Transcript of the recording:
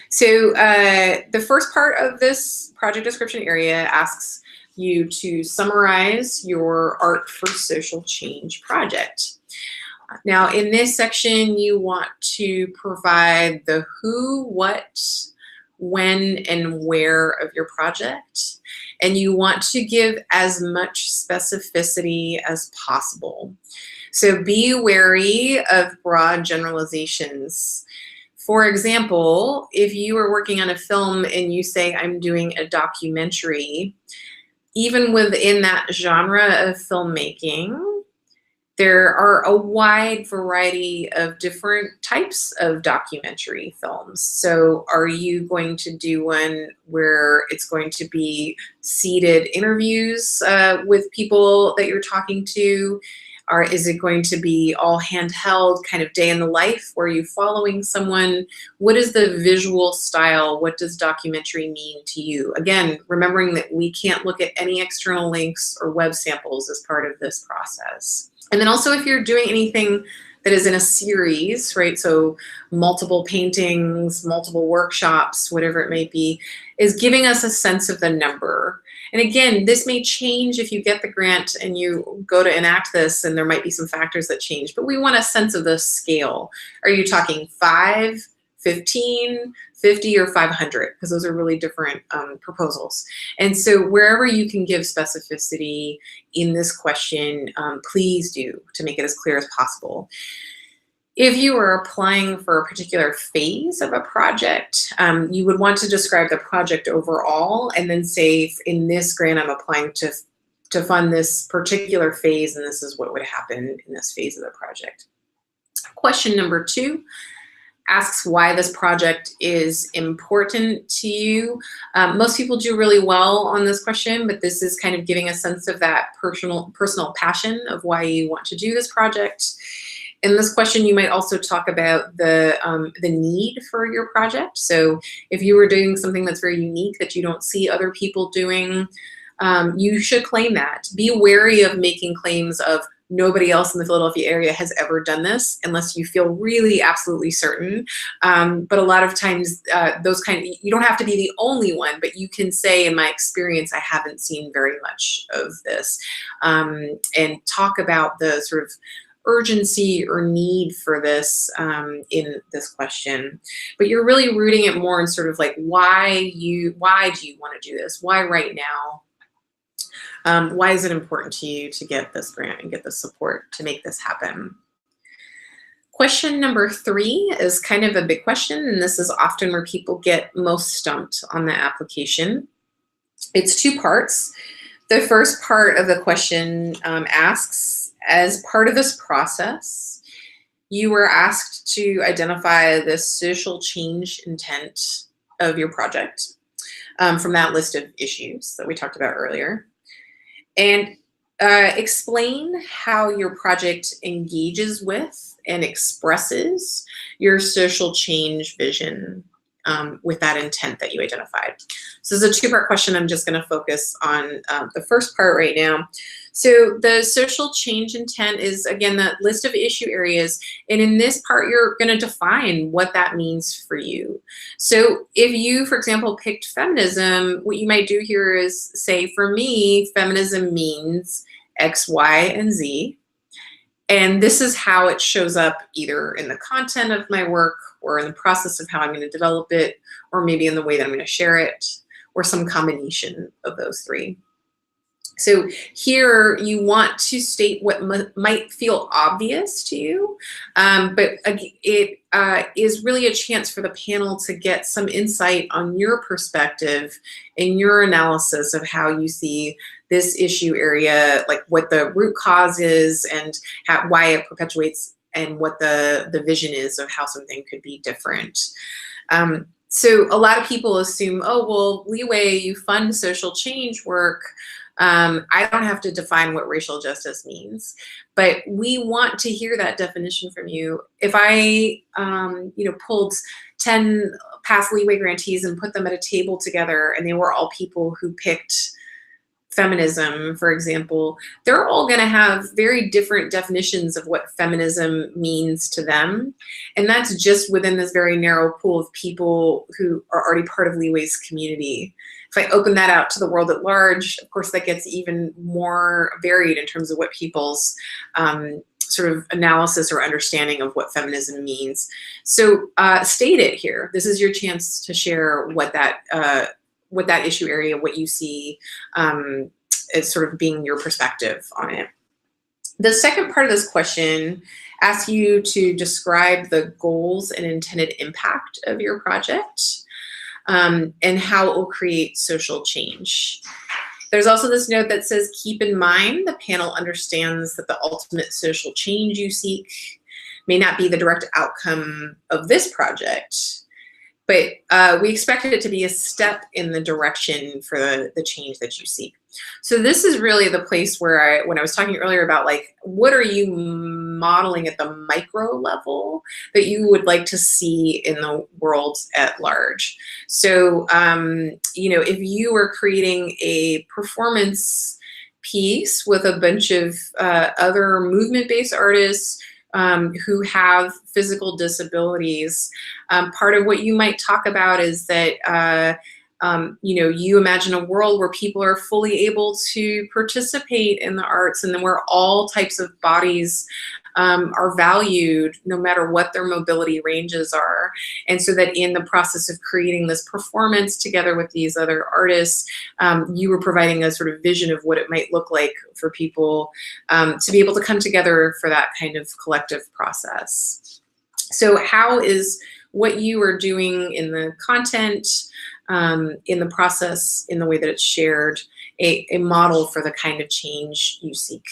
So the first part of this project description area asks you to summarize your Art for Social Change project. Now, in this section, you want to provide the who, what, when, and where of your project. And you want to give as much specificity as possible. So be wary of broad generalizations. For example, if you are working on a film and you say, I'm doing a documentary, even within that genre of filmmaking, there are a wide variety of different types of documentary films. So are you going to do one where it's going to be seated interviews with people that you're talking to? Or is it going to be all handheld, kind of day in the life? Where you following someone? What is the visual style? What does documentary mean to you? Again, remembering that we can't look at any external links or web samples as part of this process. And then also if you're doing anything that is in a series, right? So multiple paintings, multiple workshops, whatever it may be, is giving us a sense of the number. And again, this may change if you get the grant and you go to enact this, and there might be some factors that change, but we want a sense of the scale. Are you talking 5, 15, 50, or 500? Because those are really different proposals. And so wherever you can give specificity in this question, please do, to make it as clear as possible. If you are applying for a particular phase of a project, you would want to describe the project overall and then say, in this grant, I'm applying to fund this particular phase, and this is what would happen in this phase of the project. Question number 2 asks why this project is important to you. Most people do really well on this question, but this is kind of giving a sense of that personal passion of why you want to do this project. In this question, you might also talk about the need for your project. So if you were doing something that's very unique that you don't see other people doing, you should claim that. Be wary of making claims of nobody else in the Philadelphia area has ever done this unless you feel really absolutely certain. But a lot of times you don't have to be the only one, but you can say, in my experience, I haven't seen very much of this. And talk about the sort of urgency or need for this in this question. But you're really rooting it more in sort of like why do you want to do this? Why right now? Why is it important to you to get this grant and get the support to make this happen? Question number 3 is kind of a big question, and this is often where people get most stumped on the application. It's 2 parts. The first part of the question asks, as part of this process, you were asked to identify the social change intent of your project from that list of issues that we talked about earlier. And explain how your project engages with and expresses your social change vision with that intent that you identified. So this is a 2-part question. I'm just going to focus on the first part right now. So the social change intent is, again, that list of issue areas. And in this part, you're going to define what that means for you. So if you, for example, picked feminism, what you might do here is say, for me, feminism means X, Y, and Z. And this is how it shows up either in the content of my work or in the process of how I'm going to develop it, or maybe in the way that I'm going to share it, or some combination of those 3. So here you want to state what might feel obvious to you, but it is really a chance for the panel to get some insight on your perspective and your analysis of how you see this issue area, like what the root cause is and why it perpetuates, and what the vision is of how something could be different. So a lot of people assume, oh, well, leeway, you fund social change work. I don't have to define what racial justice means, but we want to hear that definition from you. If I, pulled 10 past leeway grantees and put them at a table together, and they were all people who picked feminism, for example, they're all going to have very different definitions of what feminism means to them. And that's just within this very narrow pool of people who are already part of Leeway's community. If I open that out to the world at large, of course, that gets even more varied in terms of what people's sort of analysis or understanding of what feminism means. So state it here. This is your chance to share what that issue area, what you see as sort of being your perspective on it. The second part of this question asks you to describe the goals and intended impact of your project and how it will create social change. There's also this note that says, keep in mind the panel understands that the ultimate social change you seek may not be the direct outcome of this project, but we expected it to be a step in the direction for the change that you seek. So this is really the place where when I was talking earlier about like, what are you modeling at the micro level that you would like to see in the world at large? So, if you were creating a performance piece with a bunch of other movement-based artists who have physical disabilities, part of what you might talk about is that you imagine a world where people are fully able to participate in the arts, and then where all types of bodies are valued no matter what their mobility ranges are. And so that in the process of creating this performance together with these other artists, you were providing a sort of vision of what it might look like for people to be able to come together for that kind of collective process. So how is what you are doing in the content, in the process, in the way that it's shared, a model for the kind of change you seek?